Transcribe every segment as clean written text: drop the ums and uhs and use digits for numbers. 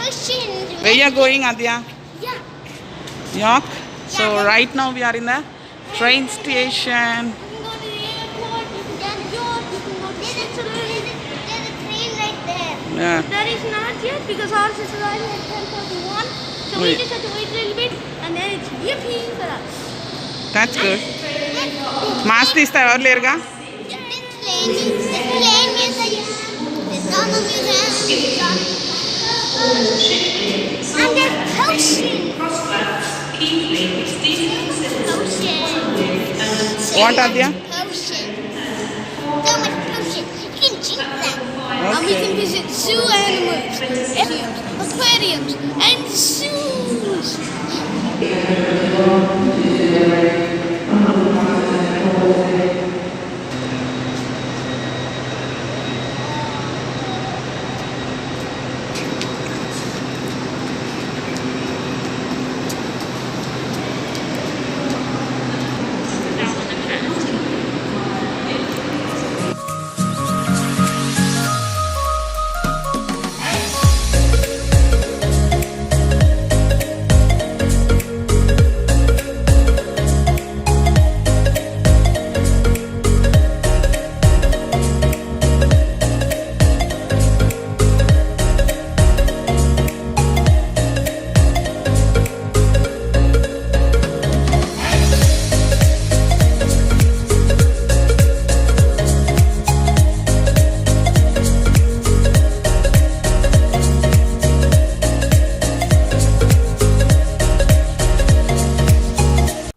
ocean. Where you are going, Adya? Yeah. York. So Yeah, right now we are in the train station. You can go to the airport, you can get a job, you can go to Switzerland. There's a train right there. Yeah. That is not yet because ours is arriving at 10:41. So we Wait. just have to wait a little bit and then it's yippee for us. That's good. Mask తీస్తా ఎవరు లేరుగా This plane museum. There's normal museum. And there's potion. What, Adya? Potion. So much potion. You can drink that. And we Okay. can visit zoo animals, aquariums, and zoos.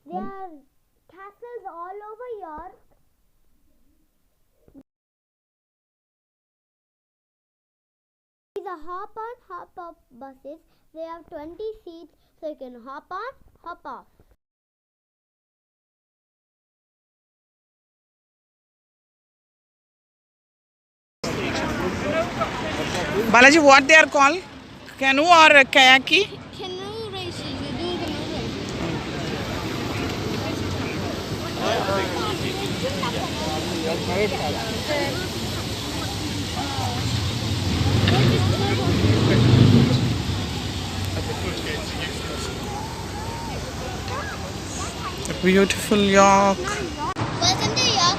There are castles all over York. These are hop on, hop off buses. They have 20 seats, so you can hop on, hop off. Balaji, what they are called? Canoe or kayaki? Canoe races. We're doing canoe races. Beautiful York. Welcome to York.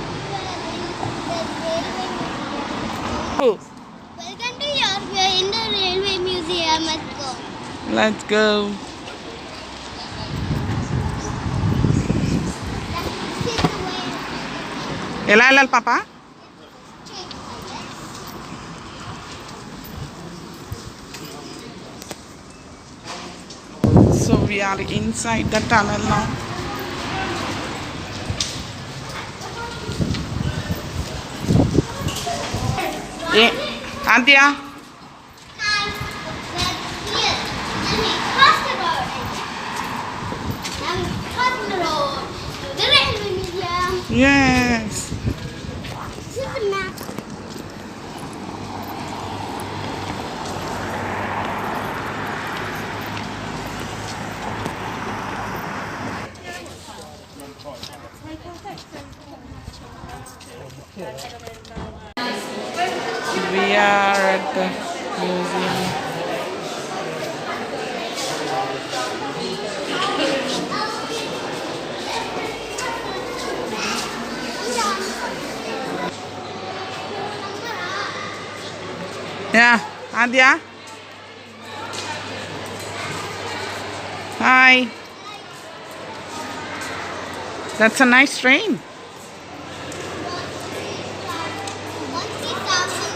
Oh, Welcome to York. We are in the railway museum. Let's go. let's go. This is the way. ఎలా వెళ్ళాలి పాప So we are inside the tunnel now. Yeah, Adya. Hi. We're here. Then we cross the road. Now we cross the road to the railway museum. Yes. This is the map. We are at the museum. Yeah, Adya. Hi. That's a nice train. 13,000.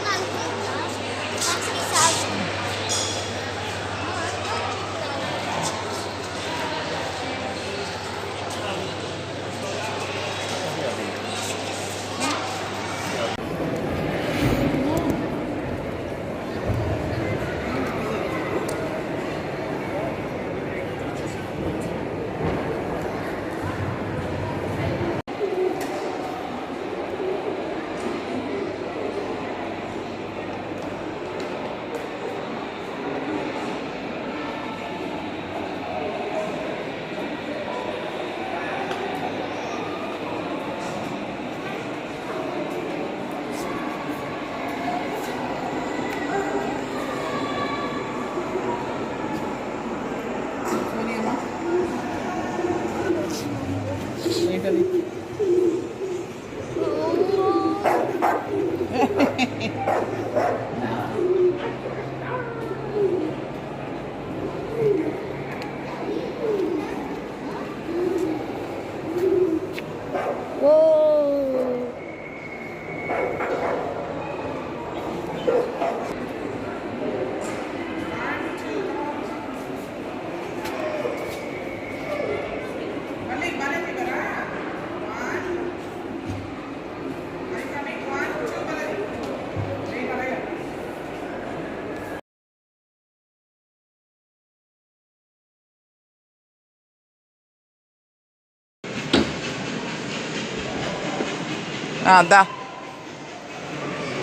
Da.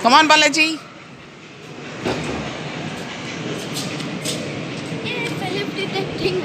Come on, Balaji. Philip did that thing.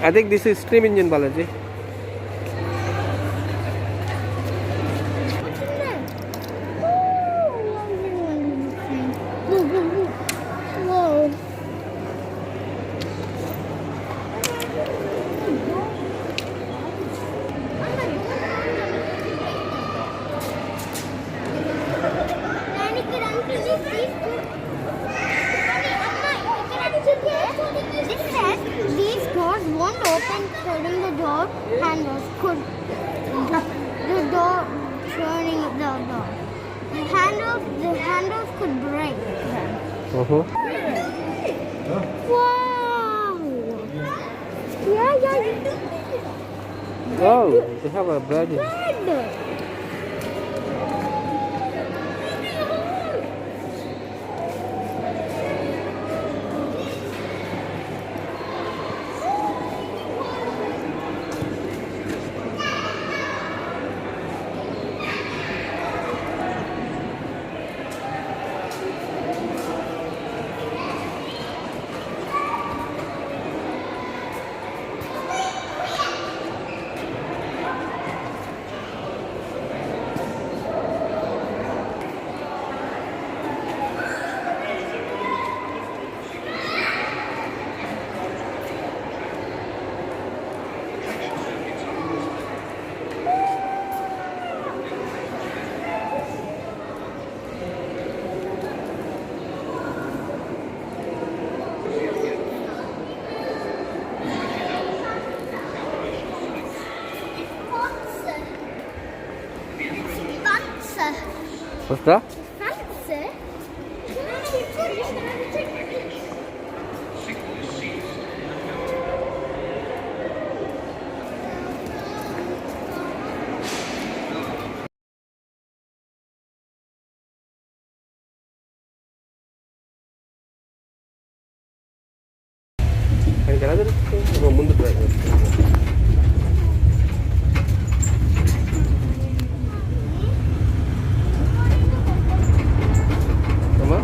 I think this is steam engine, Balaji. Whoa. These doors won't open turning the door handles could the door turning the door. The handles could break them. Wow! Yeah. Oh, they have a bed. Bed. What's that? Fancy. And can I just go ముందు try? Amma?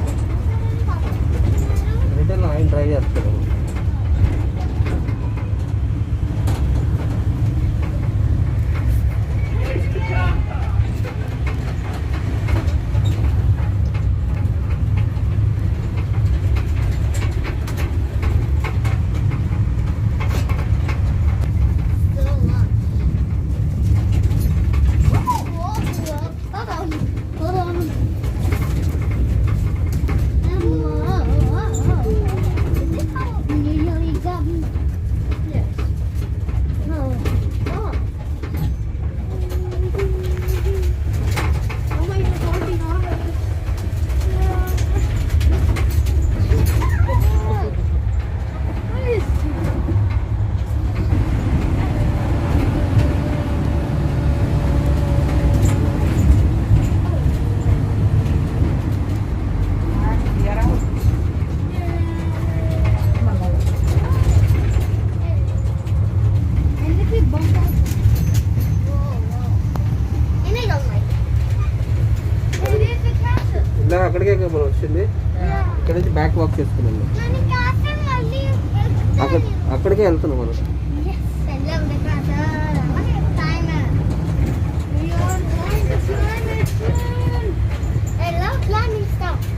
Return ఆయన try చేస్తాడు. ఇలా అక్కడికే మనం వచ్చింది. ఇక్కడ నుంచి back walk చేసుకున్నాం. అక్కడికే వెళ్తున్నాం మనం. I love climbing stuff.